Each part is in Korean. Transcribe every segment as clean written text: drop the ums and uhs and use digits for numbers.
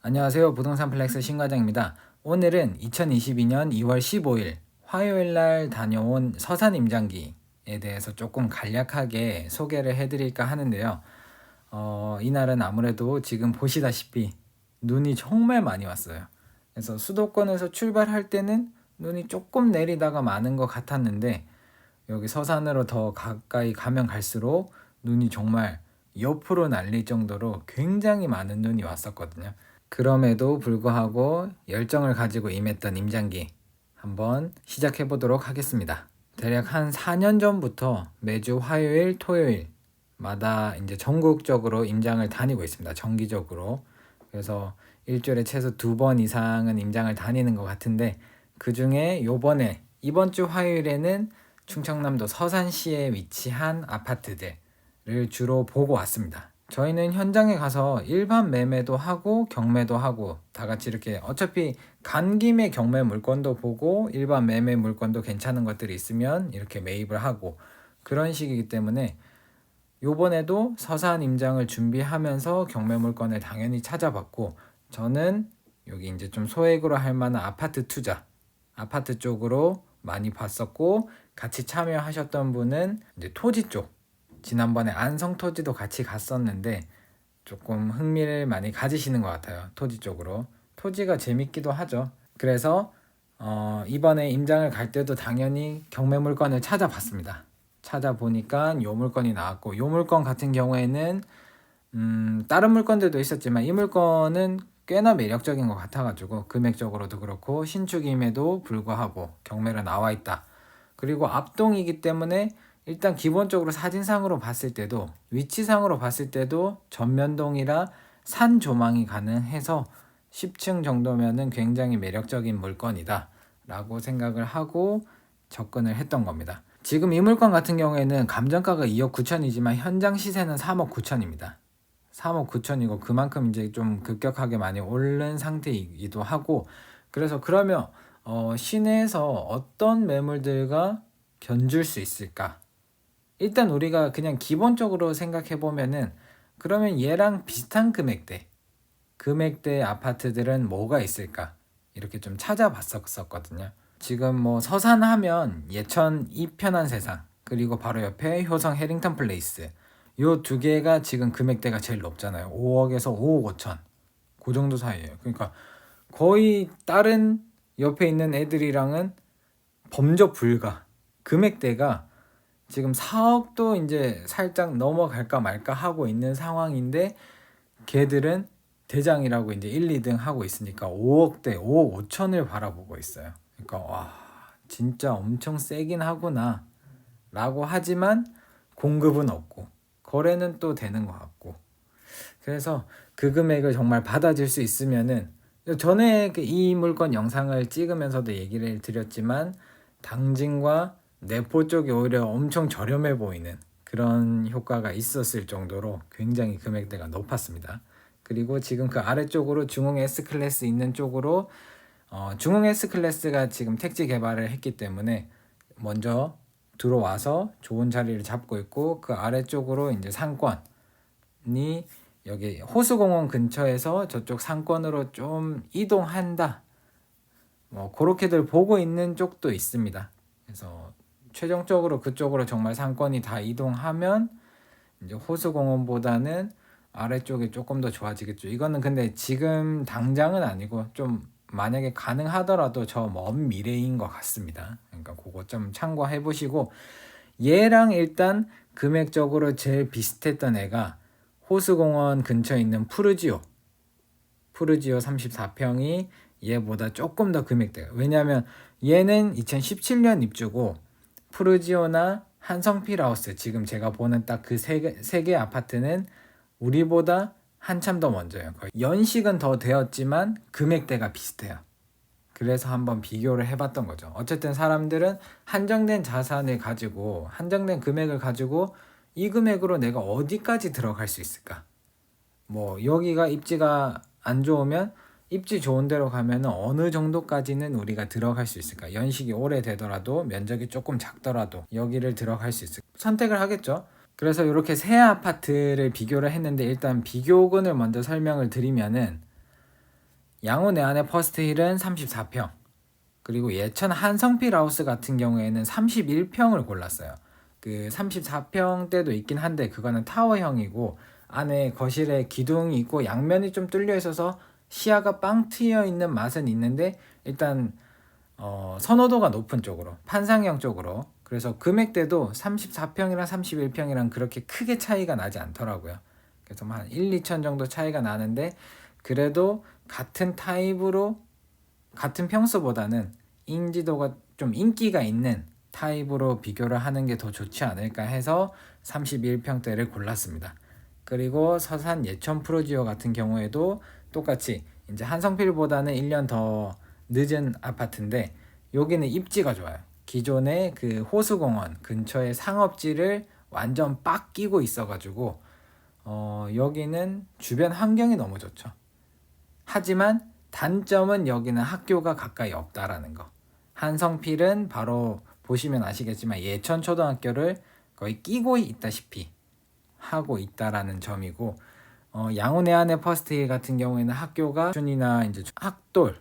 안녕하세요. 부동산 플렉스 신과장입니다. 오늘은 2022년 2월 15일 화요일 날 다녀온 서산 임장기에 대해서 조금 간략하게 소개를 해드릴까 하는데요. 이날은 아무래도 지금 보시다시피 눈이 정말 많이 왔어요. 그래서 수도권에서 출발할 때는 눈이 조금 내리다가 많은 것 같았는데 여기 서산으로 더 가까이 가면 갈수록 눈이 정말 옆으로 날릴 정도로 굉장히 많은 눈이 왔었거든요. 그럼에도 불구하고 열정을 가지고 임했던 임장기 한번 시작해 보도록 하겠습니다. 대략 한 4년 전부터 매주 화요일, 토요일마다 이제 전국적으로 임장을 다니고 있습니다. 정기적으로. 그래서 일주일에 최소 2번 이상은 임장을 다니는 것 같은데 그 중에 이번 주 화요일에는 충청남도 서산시에 위치한 아파트들을 주로 보고 왔습니다. 저희는 현장에 가서 일반 매매도 하고 경매도 하고 다 같이 이렇게 어차피 간 김에 경매 물건도 보고 일반 매매 물건도 괜찮은 것들이 있으면 이렇게 매입을 하고 그런 식이기 때문에 요번에도 서산 임장을 준비하면서 경매 물건을 당연히 찾아봤고 저는 여기 이제 좀 소액으로 할 만한 아파트 투자 아파트 쪽으로 많이 봤었고 같이 참여하셨던 분은 이제 토지 쪽 지난번에 안성 토지도 같이 갔었는데 조금 흥미를 많이 가지시는 것 같아요. 토지 쪽으로. 토지가 재밌기도 하죠. 그래서 이번에 임장을 갈 때도 당연히 경매 물건을 찾아봤습니다. 찾아보니까 요 물건이 나왔고 요 물건 같은 경우에는 다른 물건들도 있었지만 이 물건은 꽤나 매력적인 것 같아가지고 금액적으로도 그렇고 신축임에도 불구하고 경매로 나와 있다. 그리고 앞동이기 때문에 일단 기본적으로 사진상으로 봤을 때도 위치상으로 봤을 때도 전면동이라 산 조망이 가능해서 10층 정도면은 굉장히 매력적인 물건이다 라고 생각을 하고 접근을 했던 겁니다. 지금 이 물건 같은 경우에는 감정가가 2억 9천이지만 현장 시세는 3억 9천입니다. 3억 9천이고 그만큼 이제 좀 급격하게 많이 오른 상태이기도 하고 그래서 그러면 시내에서 어떤 매물들과 견줄 수 있을까? 일단 우리가 그냥 기본적으로 생각해 보면은 그러면 얘랑 비슷한 금액대 아파트들은 뭐가 있을까? 이렇게 좀 찾아봤었거든요. 지금 뭐 서산하면 예천 이편한 세상 그리고 바로 옆에 효성 해링턴 플레이스 요 두 개가 지금 금액대가 제일 높잖아요. 5억에서 5억 5천 그 정도 사이에요. 그러니까 거의 다른 옆에 있는 애들이랑은 범접 불가 금액대가 지금 4억도 이제 살짝 넘어갈까 말까 하고 있는 상황인데 걔들은 대장이라고 이제 1, 2등 하고 있으니까 5억대, 5억 5천을 바라보고 있어요. 그러니까 와 진짜 엄청 세긴 하구나 라고 하지만 공급은 없고 거래는 또 되는 것 같고 그래서 그 금액을 정말 받아줄 수 있으면은 전에 이 물건 영상을 찍으면서도 얘기를 드렸지만 당진과 내포 쪽이 오히려 엄청 저렴해 보이는 그런 효과가 있었을 정도로 굉장히 금액대가 높았습니다. 그리고 지금 그 아래쪽으로 중흥 S클래스 있는 쪽으로 중흥 S클래스가 지금 택지 개발을 했기 때문에 먼저 들어와서 좋은 자리를 잡고 있고 그 아래쪽으로 이제 상권이 여기 호수공원 근처에서 저쪽 상권으로 좀 이동한다. 뭐 그렇게들 보고 있는 쪽도 있습니다. 그래서 최종적으로 그쪽으로 정말 상권이 다 이동하면 이제 호수공원보다는 아래쪽이 조금 더 좋아지겠죠. 이거는 근데 지금 당장은 아니고 좀 만약에 가능하더라도 저 먼 미래인 것 같습니다. 그러니까 그거 좀 참고해 보시고 얘랑 일단 금액적으로 제일 비슷했던 애가 호수공원 근처에 있는 푸르지오 34평이 얘보다 조금 더 금액대가 왜냐하면 얘는 2017년 입주고 푸르지오나 한성필하우스 지금 제가 보는 딱 그 세 개 아파트는 우리보다 한참 더 먼저예요. 거의 연식은 더 되었지만 금액대가 비슷해요. 그래서 한번 비교를 해봤던 거죠. 어쨌든 사람들은 한정된 자산을 가지고 한정된 금액을 가지고 이 금액으로 내가 어디까지 들어갈 수 있을까? 뭐 여기가 입지가 안 좋으면 입지 좋은 데로 가면 어느 정도까지는 우리가 들어갈 수 있을까? 연식이 오래되더라도 면적이 조금 작더라도 여기를 들어갈 수 있을까? 선택을 하겠죠. 그래서 이렇게 세 아파트를 비교를 했는데 일단 비교군을 먼저 설명을 드리면은 양호 내안의 퍼스트힐은 34평, 그리고 예천 한성필하우스 같은 경우에는 31평을 골랐어요. 그 34평대도 있긴 한데 그거는 타워형이고 안에 거실에 기둥이 있고 양면이 좀 뚫려 있어서 시야가 빵 트여 있는 맛은 있는데 일단 선호도가 높은 쪽으로, 판상형 쪽으로. 그래서 금액대도 34평이랑 31평이랑 그렇게 크게 차이가 나지 않더라고요. 그래서 한 1, 2천 정도 차이가 나는데 그래도 같은 타입으로 같은 평수보다는 인지도가 좀 인기가 있는 타입으로 비교를 하는 게 더 좋지 않을까 해서 31평대를 골랐습니다. 그리고 서산 예천 프로지오 같은 경우에도 똑같이 이제 한성필보다는 1년 더 늦은 아파트인데 여기는 입지가 좋아요. 기존의 그 호수공원 근처에 상업지를 완전 빡 끼고 있어가지고 여기는 주변 환경이 너무 좋죠. 하지만 단점은 여기는 학교가 가까이 없다라는 거. 한성필은 바로 보시면 아시겠지만 예천초등학교를 거의 끼고 있다시피 하고 있다라는 점이고, 양호내안의 퍼스트힐 같은 경우에는 학교가 춘이나 이제 학돌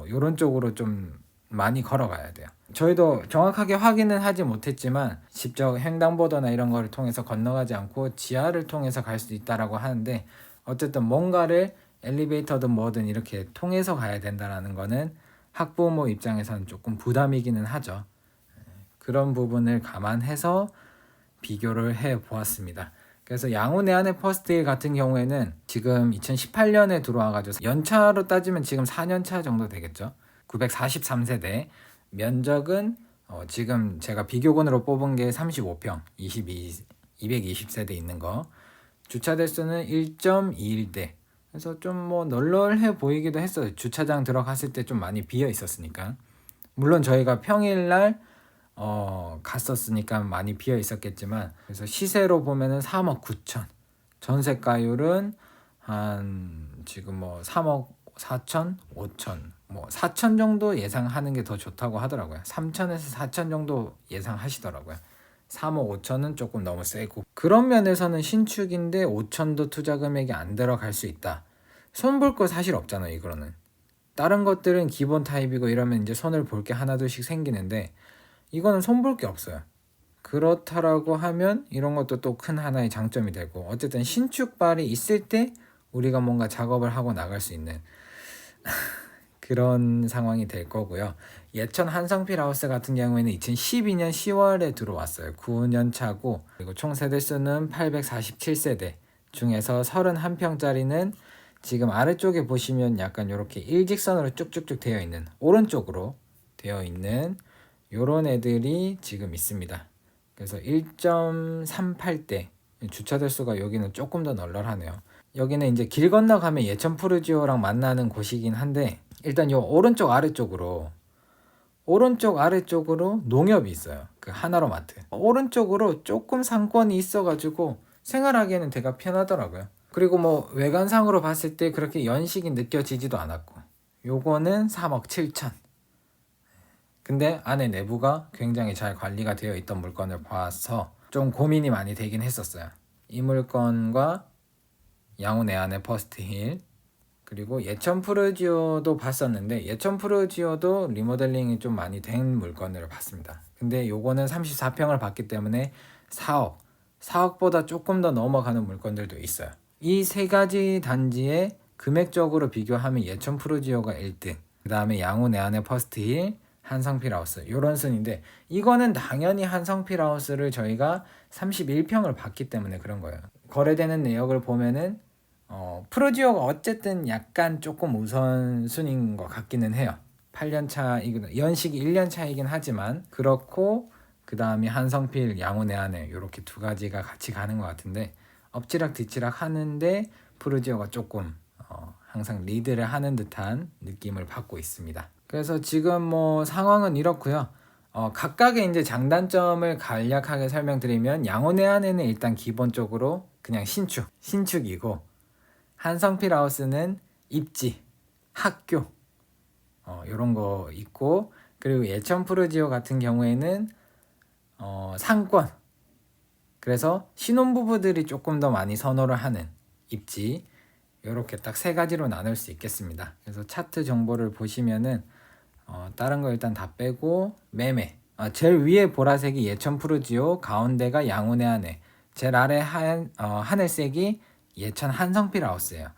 이런 쪽으로 좀 많이 걸어가야 돼요. 저희도 정확하게 확인은 하지 못했지만 직접 횡단보도나 이런 거를 통해서 건너가지 않고 지하를 통해서 갈 수 있다라고 하는데 어쨌든 뭔가를 엘리베이터든 뭐든 이렇게 통해서 가야 된다라는 거는 학부모 입장에서는 조금 부담이기는 하죠. 그런 부분을 감안해서 비교를 해 보았습니다. 그래서 양호내안의 퍼스트힐 같은 경우에는 지금 2018년에 들어와가지고 연차로 따지면 지금 4년차 정도 되겠죠. 943세대, 면적은 지금 제가 비교군으로 뽑은 게 35평, 220세대 있는 거, 주차 대수는 1.21대. 그래서 좀 뭐 널널해 보이기도 했어요. 주차장 들어갔을 때 좀 많이 비어 있었으니까. 물론 저희가 평일날 갔었으니까 많이 비어 있었겠지만, 그래서 시세로 보면은 3억 9천, 전세가율은 한 지금 뭐 3억 4천, 5천, 뭐 4천 정도 예상하는 게 더 좋다고 하더라고요. 3천에서 4천 정도 예상하시더라고요. 3억 5천은 조금 너무 세고, 그런 면에서는 신축인데 5천도 투자 금액이 안 들어갈 수 있다. 손볼 거 사실 없잖아요. 이거는 다른 것들은 기본 타입이고 이러면 이제 손을 볼 게 하나둘씩 생기는데 이거는 손볼 게 없어요. 그렇다라고 하면 이런 것도 또 큰 하나의 장점이 되고, 어쨌든 신축발이 있을 때 우리가 뭔가 작업을 하고 나갈 수 있는 그런 상황이 될 거고요. 예천 한성필하우스 같은 경우에는 2012년 10월에 들어왔어요. 9년 차고, 그리고 총 세대수는 847세대 중에서 31평짜리는 지금 아래쪽에 보시면 약간 이렇게 일직선으로 쭉쭉쭉 되어 있는, 오른쪽으로 되어 있는 요런 애들이 지금 있습니다. 그래서 1.38대, 주차 대수가 여기는 조금 더 널널하네요. 여기는 이제 길 건너가면 예천 푸르지오랑 만나는 곳이긴 한데, 일단 요 오른쪽 아래쪽으로 농협이 있어요. 그 하나로마트 오른쪽으로 조금 상권이 있어가지고 생활하기에는 되게 편하더라고요. 그리고 뭐 외관상으로 봤을 때 그렇게 연식이 느껴지지도 않았고, 요거는 3억 7천. 근데 안에 내부가 굉장히 잘 관리가 되어 있던 물건을 봐서 좀 고민이 많이 되긴 했었어요. 이 물건과 양호내안의 퍼스트힐, 그리고 예천 푸르지오도 봤었는데 예천 푸르지오도 리모델링이 좀 많이 된 물건을 봤습니다. 근데 요거는 34평을 봤기 때문에 4억보다 조금 더 넘어가는 물건들도 있어요. 이 세 가지 단지에 금액적으로 비교하면 예천 푸르지오가 1등, 그 다음에 양호내안의 퍼스트힐, 한성필하우스, 요런 순인데 이거는 당연히 한성필하우스를 저희가 31평을 봤기 때문에 그런 거예요. 거래되는 내역을 보면은 프로지오가 어쨌든 약간 조금 우선순위인 것 같기는 해요. 8년차, 연식이 1년 차이긴 하지만 그렇고, 그 다음에 한성필, 양호내안에 이렇게 두 가지가 같이 가는 것 같은데, 엎치락 뒤치락 하는데 프로지오가 조금 항상 리드를 하는 듯한 느낌을 받고 있습니다. 그래서 지금 뭐 상황은 이렇고요. 각각의 이제 장단점을 간략하게 설명드리면, 양호내안에는 일단 기본적으로 그냥 신축이고, 한성필하우스는 입지, 학교 이런 거 있고, 그리고 예천 푸르지오 같은 경우에는 상권, 그래서 신혼부부들이 조금 더 많이 선호를 하는 입지, 이렇게 딱 세 가지로 나눌 수 있겠습니다. 그래서 차트 정보를 보시면은 다른 거 일단 다 빼고 매매, 제일 위에 보라색이 예천 푸르지오, 가운데가 양운의 한해, 제일 아래 하늘색이 예천 한성필하우스예요.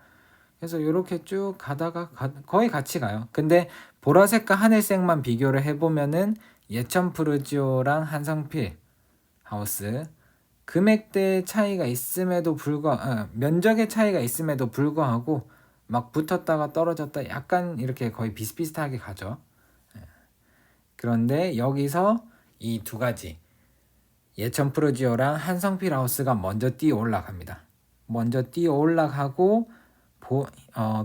그래서 이렇게 쭉 가다가 거의 같이 가요. 근데 보라색과 하늘색만 비교를 해보면은 예천 푸르지오랑 한성필 하우스 금액대 차이가 있음에도 면적의 차이가 있음에도 불구하고 막 붙었다가 떨어졌다 약간 이렇게 거의 비슷비슷하게 가죠. 그런데 여기서 이 두 가지 예천 프로지오랑 한성필 하우스가 먼저 뛰어 올라갑니다. 먼저 뛰어 올라가고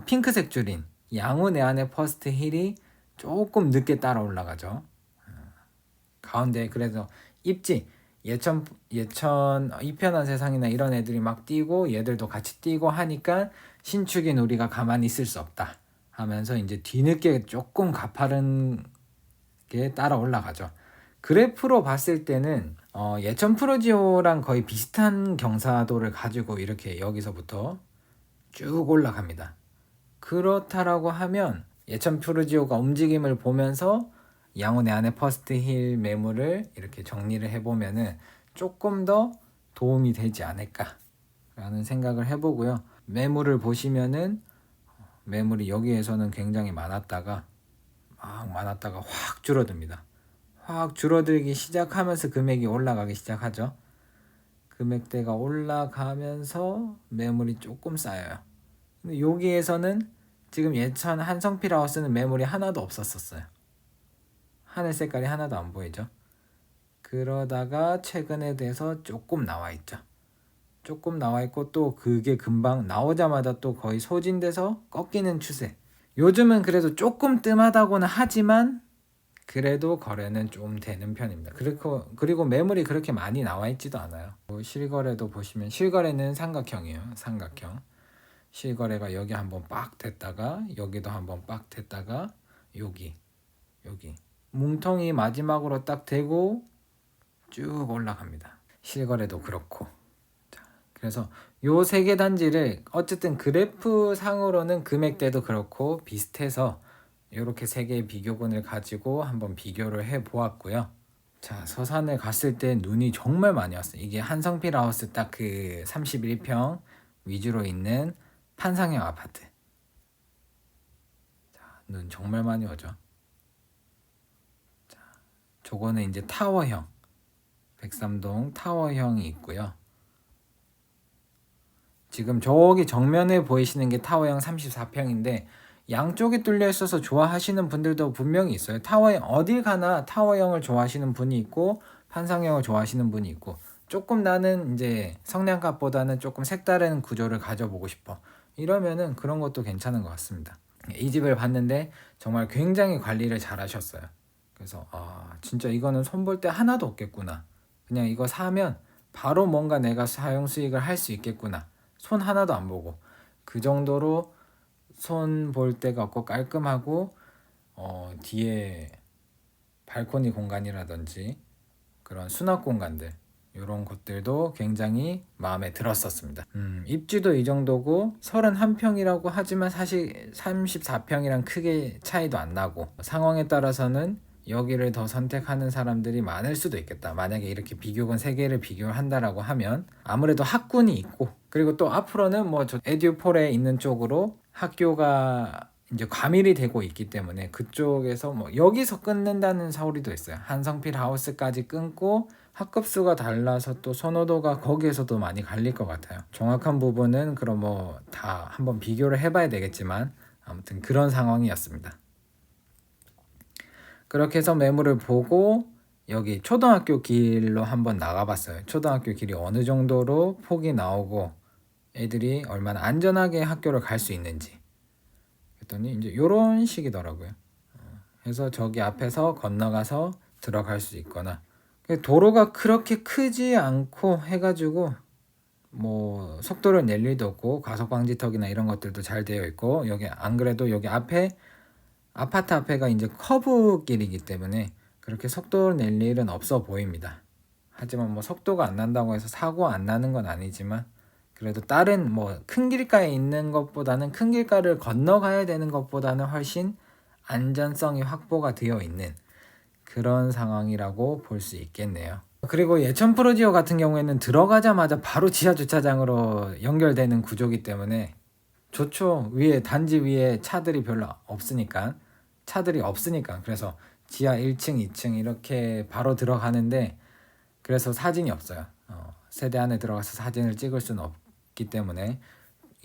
핑크색 줄인 양우 내안의 퍼스트 힐이 조금 늦게 따라 올라가죠. 가운데 그래서 입지 예천 이편한 세상이나 이런 애들이 막 뛰고 얘들도 같이 뛰고 하니까 신축인 우리가 가만히 있을 수 없다 하면서 이제 뒤늦게 조금 가파른 게 따라 올라가죠. 그래프로 봤을 때는 예천 프로지오랑 거의 비슷한 경사도를 가지고 이렇게 여기서부터 쭉 올라갑니다. 그렇다라고 하면 예천 프로지오가 움직임을 보면서 양호 내안의 퍼스트 힐 매물을 이렇게 정리를 해보면은 조금 더 도움이 되지 않을까라는 생각을 해보고요. 매물을 보시면은 매물이 여기에서는 굉장히 많았다가 확 줄어듭니다. 확 줄어들기 시작하면서 금액이 올라가기 시작하죠. 금액대가 올라가면서 매물이 조금 쌓여요. 근데 여기에서는 지금 예천 한성필 하우스는 매물이 하나도 없었어요. 하늘 색깔이 하나도 안 보이죠. 그러다가 최근에 돼서 조금 나와 있죠. 조금 나와 있고 또 그게 금방 나오자마자 또 거의 소진돼서 꺾이는 추세. 요즘은 그래도 조금 뜸하다고는 하지만 그래도 거래는 좀 되는 편입니다. 그리고 매물이 그렇게 많이 나와 있지도 않아요. 실거래도 보시면 실거래는 삼각형이에요. 삼각형. 실거래가 여기 한번 빡 됐다가 여기도 한번 빡 됐다가 여기 뭉텅이 마지막으로 딱 되고 쭉 올라갑니다. 실거래도 그렇고. 자, 그래서 요 세 개 단지를 어쨌든 그래프 상으로는 금액대도 그렇고 비슷해서 이렇게 세 개의 비교군을 가지고 한번 비교를 해 보았고요. 자, 서산을 갔을 때 눈이 정말 많이 왔어요. 이게 한성필 하우스 딱 그 31평 위주로 있는 판상형 아파트. 자, 눈 정말 많이 오죠. 자, 저거는 이제 타워형. 백삼동 타워형이 있고요. 지금 저기 정면에 보이시는 게 타워형 34평인데 양쪽이 뚫려 있어서 좋아하시는 분들도 분명히 있어요. 타워형 어딜 가나 타워형을 좋아하시는 분이 있고 판상형을 좋아하시는 분이 있고 조금 나는 이제 성량값보다는 조금 색다른 구조를 가져보고 싶어. 이러면은 그런 것도 괜찮은 것 같습니다. 이 집을 봤는데 정말 굉장히 관리를 잘 하셨어요. 그래서 진짜 이거는 손볼 때 하나도 없겠구나. 그냥 이거 사면 바로 뭔가 내가 사용 수익을 할 수 있겠구나. 손 하나도 안 보고 그 정도로 손 볼 데가 없고 깔끔하고 뒤에 발코니 공간이라든지 그런 수납 공간들 이런 것들도 굉장히 마음에 들었었습니다. 입지도 이 정도고 31평이라고 하지만 사실 34평이랑 크게 차이도 안 나고 상황에 따라서는 여기를 더 선택하는 사람들이 많을 수도 있겠다. 만약에 이렇게 비교군 3개를 비교한다라고 하면 아무래도 학군이 있고 그리고 또 앞으로는 뭐 저 에듀폴에 있는 쪽으로 학교가 이제 과밀이 되고 있기 때문에 그쪽에서 뭐 여기서 끊는다는 사오리도 있어요. 한성필 하우스까지 끊고 학급수가 달라서 또 선호도가 거기에서도 많이 갈릴 것 같아요. 정확한 부분은 그럼 뭐 다 한번 비교를 해봐야 되겠지만 아무튼 그런 상황이었습니다. 그렇게 해서 매물을 보고 여기 초등학교 길로 한번 나가봤어요. 초등학교 길이 어느 정도로 폭이 나오고 애들이 얼마나 안전하게 학교를 갈 수 있는지 그랬더니 이제 이런 식이더라고요. 그래서 저기 앞에서 건너가서 들어갈 수 있거나 도로가 그렇게 크지 않고 해가지고 뭐 속도를 낼 일도 없고 과속 방지턱이나 이런 것들도 잘 되어 있고 여기 안 그래도 여기 앞에 아파트 앞에가 이제 커브 길이기 때문에 그렇게 속도를 낼 일은 없어 보입니다. 하지만 뭐 속도가 안 난다고 해서 사고 안 나는 건 아니지만 그래도 다른 뭐 큰 길가에 있는 것보다는 큰 길가를 건너가야 되는 것보다는 훨씬 안전성이 확보가 되어 있는 그런 상황이라고 볼 수 있겠네요. 그리고 예천 프로지오 같은 경우에는 들어가자마자 바로 지하 주차장으로 연결되는 구조이기 때문에 좋죠. 위에 단지 위에 차들이 별로 없으니까 그래서 지하 1층, 2층 이렇게 바로 들어가는데 그래서 사진이 없어요. 세대 안에 들어가서 사진을 찍을 수는 없기 때문에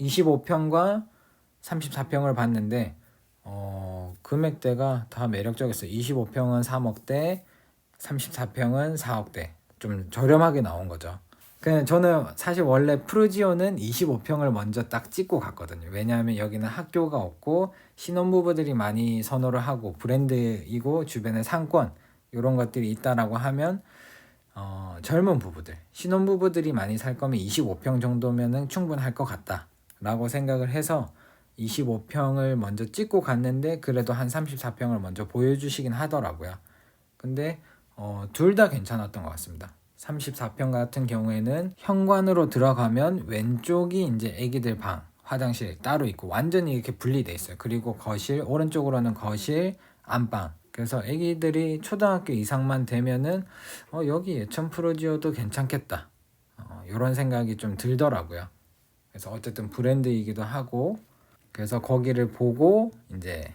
25평과 34평을 봤는데 금액대가 다 매력적이었어요. 25평은 3억대, 34평은 4억대. 좀 저렴하게 나온 거죠. 그냥 저는 사실 원래 프루지오는 25평을 먼저 딱 찍고 갔거든요. 왜냐하면 여기는 학교가 없고 신혼부부들이 많이 선호를 하고 브랜드이고 주변에 상권 이런 것들이 있다라고 하면 젊은 부부들, 신혼부부들이 많이 살 거면 25평 정도면은 충분할 것 같다라고 생각을 해서 25평을 먼저 찍고 갔는데 그래도 한 34평을 먼저 보여주시긴 하더라고요. 근데 둘 다 괜찮았던 것 같습니다. 34평 같은 경우에는 현관으로 들어가면 왼쪽이 이제 애기들 방, 화장실 따로 있고 완전히 이렇게 분리돼 있어요. 그리고 거실, 오른쪽으로는 거실, 안방. 그래서 애기들이 초등학교 이상만 되면은 여기 예천 프로지오도 괜찮겠다. 이런 생각이 좀 들더라고요. 그래서 어쨌든 브랜드이기도 하고 그래서 거기를 보고 이제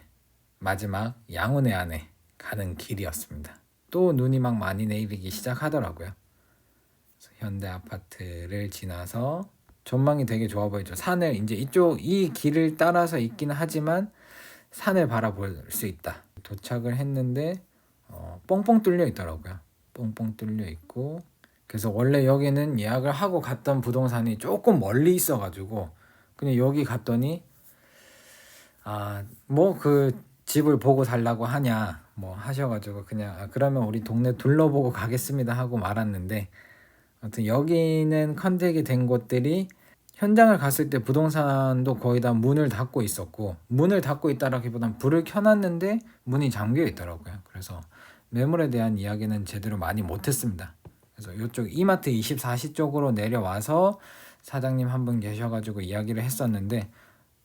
마지막 양운의 안에 가는 길이었습니다. 또 눈이 막 많이 내리기 시작하더라고요. 현대 아파트를 지나서 전망이 되게 좋아 보이죠. 산을 이제 이 길을 따라서 있기는 하지만 산을 바라볼 수 있다. 도착을 했는데 뻥뻥 뚫려 있더라고요. 뻥뻥 뚫려 있고 그래서 원래 여기는 예약을 하고 갔던 부동산이 조금 멀리 있어가지고 그냥 여기 갔더니 뭐 그 집을 보고 살라고 하냐 뭐 하셔가지고 그냥 그러면 우리 동네 둘러보고 가겠습니다 하고 말았는데 아무튼 여기는 컨택이 된 곳들이 현장을 갔을 때 부동산도 거의 다 문을 닫고 있었고 문을 닫고 있다라기보단 불을 켜놨는데 문이 잠겨 있더라고요. 그래서 매물에 대한 이야기는 제대로 많이 못했습니다. 그래서 이쪽 이마트 24시 쪽으로 내려와서 사장님 한 분 계셔가지고 이야기를 했었는데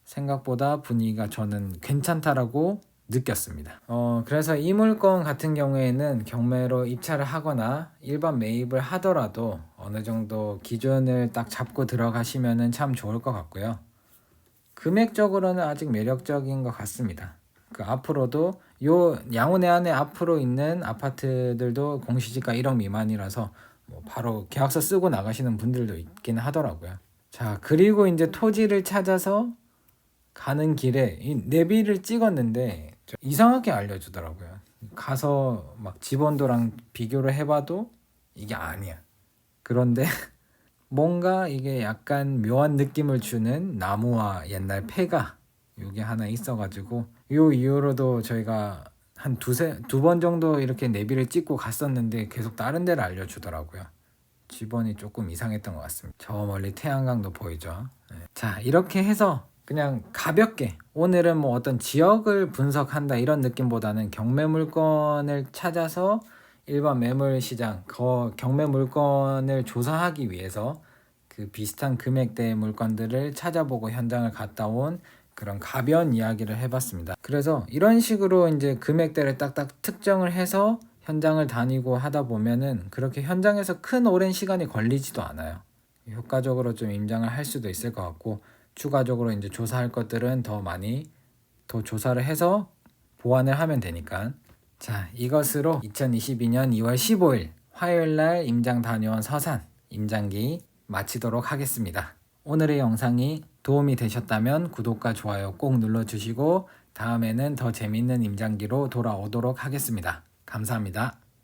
생각보다 분위기가 저는 괜찮다라고 느꼈습니다. 그래서 이 물건 같은 경우에는 경매로 입찰을 하거나 일반 매입을 하더라도 어느 정도 기준을 딱 잡고 들어가시면은 참 좋을 것 같고요. 금액적으로는 아직 매력적인 것 같습니다. 그 앞으로도 요 양운의 안에 앞으로 있는 아파트들도 공시지가 1억 미만이라서 뭐 바로 계약서 쓰고 나가시는 분들도 있긴 하더라고요. 자, 그리고 이제 토지를 찾아서 가는 길에 이 내비를 찍었는데 이상하게 알려주더라고요. 가서 막 집원도랑 비교를 해봐도 이게 아니야. 그런데 뭔가 이게 약간 묘한 느낌을 주는 나무와 옛날 폐가 요게 하나 있어가지고 요 이후로도 저희가 한 두 번 정도 이렇게 내비를 찍고 갔었는데 계속 다른 데를 알려주더라고요. 집원이 조금 이상했던 것 같습니다. 저 멀리 태양광도 보이죠. 네. 자, 이렇게 해서 그냥 가볍게 오늘은 뭐 어떤 지역을 분석한다 이런 느낌보다는 경매 물건을 찾아서 일반 매물 시장 경매 물건을 조사하기 위해서 그 비슷한 금액대의 물건들을 찾아보고 현장을 갔다 온 그런 가벼운 이야기를 해봤습니다. 그래서 이런 식으로 이제 금액대를 딱딱 특정을 해서 현장을 다니고 하다 보면은 그렇게 현장에서 큰 오랜 시간이 걸리지도 않아요. 효과적으로 좀 임장을 할 수도 있을 것 같고 추가적으로 이제 조사할 것들은 더 조사를 해서 보완을 하면 되니까. 자, 이것으로 2022년 2월 15일 화요일 날 임장 다녀온 서산 임장기 마치도록 하겠습니다. 오늘의 영상이 도움이 되셨다면 구독과 좋아요 꼭 눌러주시고 다음에는 더 재밌는 임장기로 돌아오도록 하겠습니다. 감사합니다.